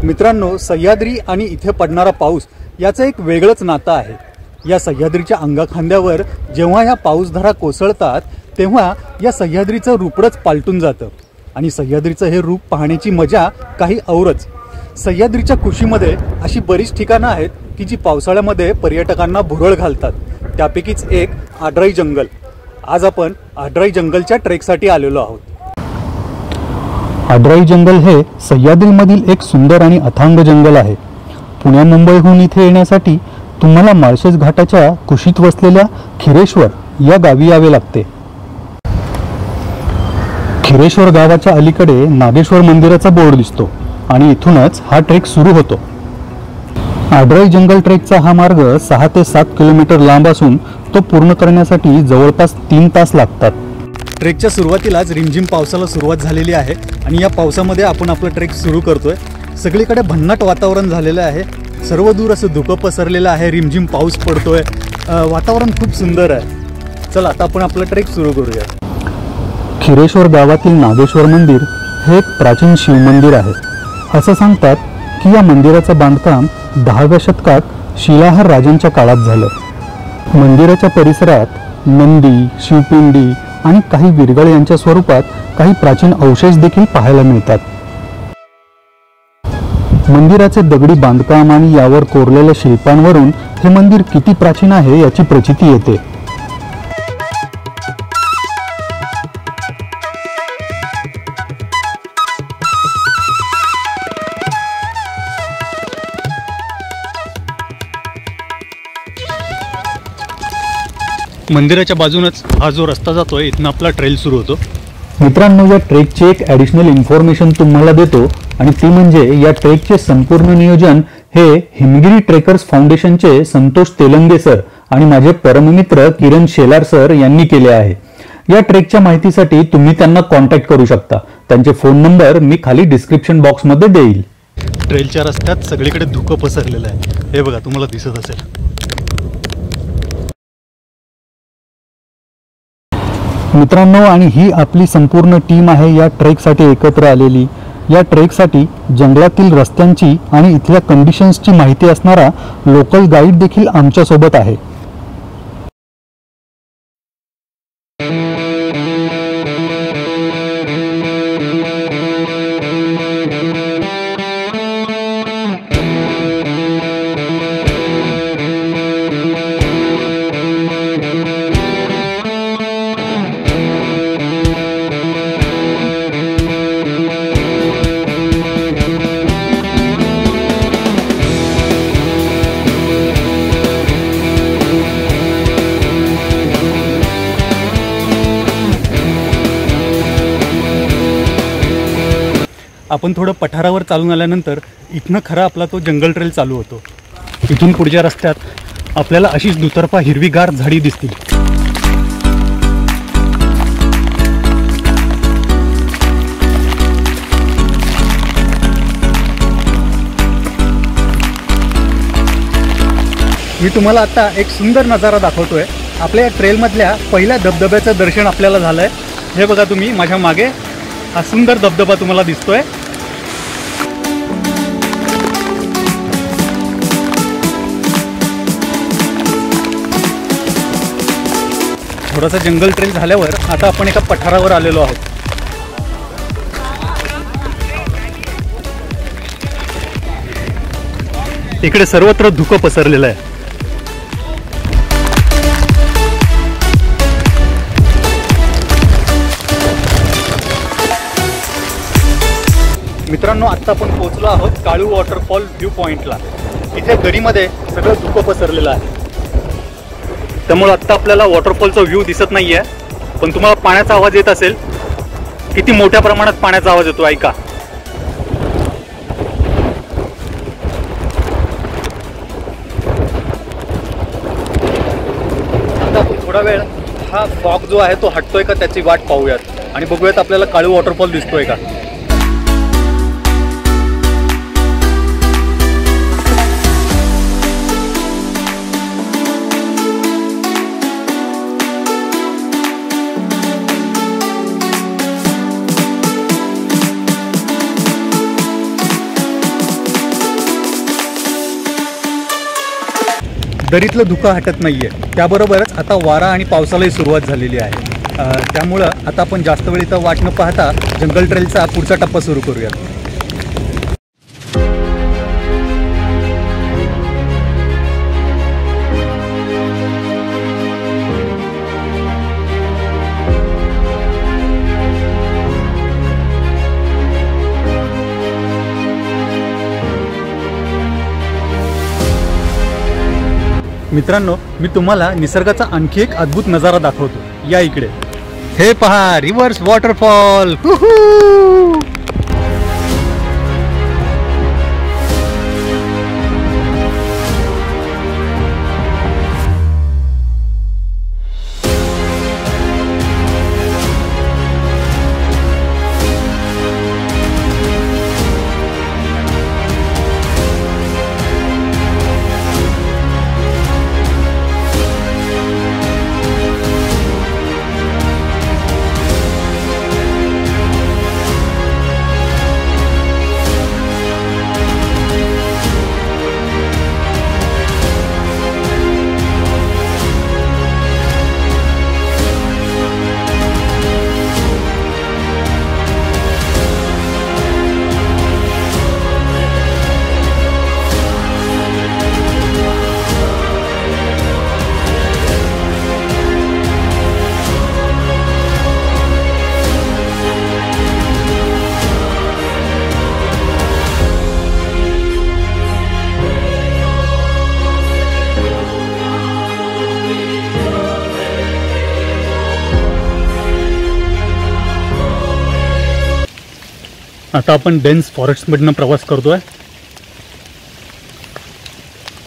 मित्रांनो, सह्याद्री आणि इथे पडणारा पाऊस याचं एक वेगळंच नातं आहे। या सह्याद्रीच्या अंगाखांद्यावर जेव्हा या पाऊसधारा कोसळतात तेव्हा या सह्याद्रीचं रूपच पालटून जातं आणि सह्याद्रीचं हे रूप पाहण्याची मजा काही औरच। सह्याद्रीच्या कुशीमध्ये अशी बरीच ठिकाणं आहेत की जी पावसाळ्यामध्ये पर्यटकांना भुरळ घालतात। त्यापैकीच एक आडराई जंगल। आज आपण आडराई जंगलच्या ट्रेकसाठी आलेलो आहोत। आडराई जंगल हे सह्याद्रीमधील एक सुंदर आणि अथांग जंगल आहे। पुणे मुंबईहून इथे येण्यासाठी तुम्हाला माळशेज घाटाच्या कुशीत वसलेल्या खिरेश्वर या गावी यावे लागते। खिरेश्वर गावाच्या अलीकडे नागेश्वर मंदिराचा बोर्ड दिसतो आणि इथूनच हा ट्रेक सुरू होतो। आडराई जंगल ट्रेकचा हा मार्ग 6 ते 7 किलोमीटर लांब असून तो पूर्ण करण्यासाठी जवळपास 3 तास लागतात। ट्रेकच्या सुरुवातीलाच रिमझिम पावसाला सुरुवात झालेली आहे आणि या पावसामध्ये आपण आपला ट्रेक सुरू करतोय। सगळीकडे भन्नाट वातावरण झालेलं आहे, सर्व दूर असं धुकं पसरलेलं आहे, रिमझिम पाऊस पडतोय, वातावरण खूप सुंदर आहे। चला आता आपण आपला ट्रेक सुरू करूया। खिरेश्वर गावातील नागेश्वर मंदिर हे एक प्राचीन शिवमंदिर आहे। असं सांगतात की या मंदिराचं बांधकाम 10व्या शतकात शिलाहार राजांच्या काळात झालं। मंदिराच्या परिसरात नंदी, शिवपिंडी आणि काही विरगळ यांच्या स्वरूपात काही प्राचीन अवशेष देखील पाहायला मिळतात। मंदिराचे दगडी बांधकाम आणि यावर कोरलेल्या शिल्पांवरून हे मंदिर किती प्राचीन आहे याची प्रचिती येते। मंदिराच्या बाजूनच हा जो रस्ता जातोय इथनं आपला ट्रेल सुरू होतो। मित्रांनो, या ट्रेकची एक ॲडिशनल इन्फॉर्मेशन तुम्हाला देतो आणि ती म्हणजे या ट्रेकचे संपूर्ण नियोजन हे हिमगिरी ट्रेकर्स फाउंडेशनचे संतोष तेलंगे सर आणि माझे परममित्र किरण शेलार सर यांनी केले आहे। या ट्रेकच्या माहितीसाठी तुम्ही त्यांना कॉन्टॅक्ट करू शकता। त्यांचे फोन नंबर मी खाली डिस्क्रिप्शन बॉक्समध्ये देईल। ट्रेलच्या रस्त्यात सगळीकडे धुकं पसरलेलं आहे, हे बघा तुम्हाला दिसत असेल। मित्रांनो, आणि ही आपली संपूर्ण टीम आहे या ट्रेकसाठी एकत्र आलेली। या ट्रेकसाठी जंगलातील रस्त्यांची आणि इथल्या कंडिशन्सची माहिती असणारा लोकल गाईड देखील आमच्या सोबत आहे। आपण थोडं पठारावर चालून आल्यानंतर इथनं खरा आपला तो जंगल ट्रेल चालू होतो। इथून पुढच्या रस्त्यात आपल्याला अशीच दुतर्फा हिरवीगार झाडी दिसतील। मी तुम्हाला आता एक सुंदर नजारा दाखवतोय। आपल्या ट्रेलमधल्या पहिल्या धबधब्याचं दर्शन आपल्याला झालंय। हे बघा तुम्ही माझ्या मागे हा सुंदर धबधबा तुम्हाला दिसतोय। थोडासा जंगल ट्रेल झाल्यावर आता आपण एका पठारावर आलेलो आहोत। इकडे सर्वत्र धुकं पसरलेलं आहे। मित्रांनो, आता आपण पोहोचलो आहोत काळू वॉटरफॉल व्ह्यू पॉइंटला। इथे दरीमध्ये सगळं धुकं पसरलेलं आहे, त्यामुळे आत्ता आपल्याला वॉटरफॉलचा व्ह्यू दिसत नाहीये, पण तुम्हाला पाण्याचा आवाज येत असेल। किती मोठ्या प्रमाणात पाण्याचा आवाज येतो ऐका। आता आपण थोडा वेळ हा फॉग जो आहे तो हटतोय का त्याची वाट पाहूयात आणि बघूयात आपल्याला काळू वॉटरफॉल दिसतोय का। दरीतलं धुकं हटत नाहीये. त्याबरोबरच आता वारा आणि पावसालाही सुरुवात झालेली आहे. त्यामुळं आता आपण जास्त वेळ इथं वाट न पाहता जंगल ट्रेलचा पुढचा टप्पा सुरू करूयात. मित्रांनो, मी तुम्हाला निसर्गाचा आणखी एक अद्भुत नजारा दाखवतो. या इकडे हे पहा, रिव्हर्स वॉटरफॉल. आता आपण डेन्स फॉरेस्टमधनं प्रवास करतोय.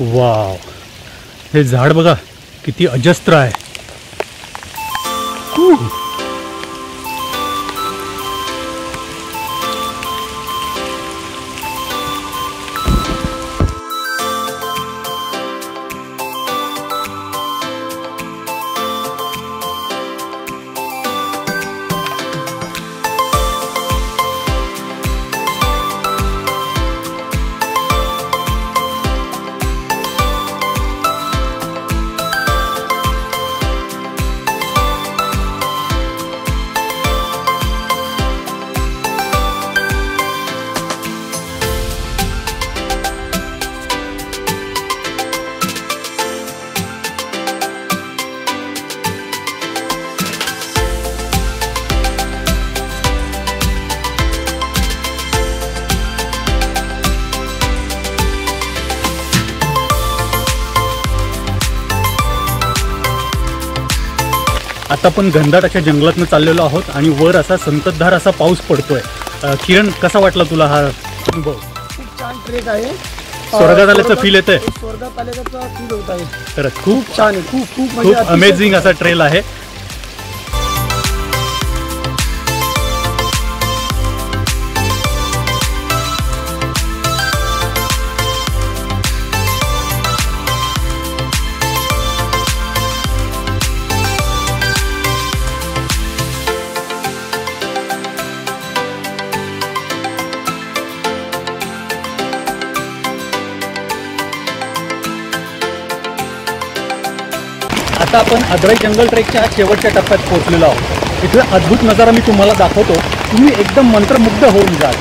वाव, हे झाड बघा किती अजस्त्र आहे. आता आपण घनदाट अशा जंगलातनं चाललेलो आहोत आणि वर असा संततधार असा पाऊस पडतोय. किरण, कसा वाटला तुला हा अनुभव? खूप छान ट्रेक आहे. स्वर्गात आल्याचं फील येतंय. स्वर्गात आल्याचा फील होत आहे. खरंच खूप छान आहे. खूप खूप अमेझिंग असा ट्रेल आहे. आता आपण अद्राई जंगल ट्रेकच्या शेवटच्या टप्प्यात पोहोचलेलो आहोत. इथला अद्भुत नजारा मी तुम्हाला दाखवतो. तुम्ही एकदम मंत्रमुग्ध होऊन जाल.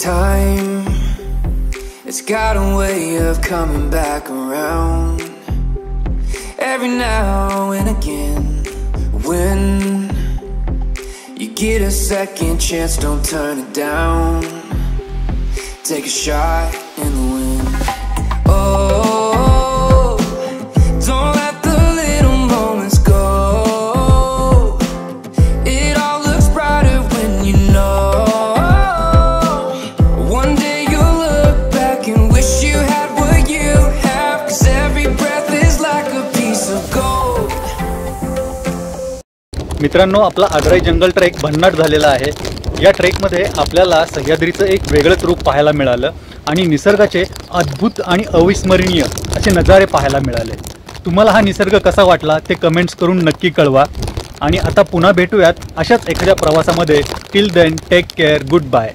Time, it's got a way of coming back around every now and again. When you get a second chance, don't turn it down. Take a shot in the wind. Oh, don't let the little moments go. It all looks brighter when you know. One day you'll look back and wish you had what you have, 'cause every breath is like a piece of gold. मित्रांनो, आपला अद्राई जंगल trek भन्नाट झालेला आहे. या ट्रेकमध्ये आपल्याला सह्याद्रीचं एक वेगळंच रूप पाहायला मिळालं. आणि निसर्गाचे अद्भुत आणि अविस्मरणीय असे नजारे पाहायला मिळाले. तुम्हाला हा निसर्ग कसा वाटला ते कमेंट्स करून नक्की कळवा. आणि आता पुन्हा भेटूयात अशाच एखाद्या प्रवासामध्ये. Till then take care. Good bye.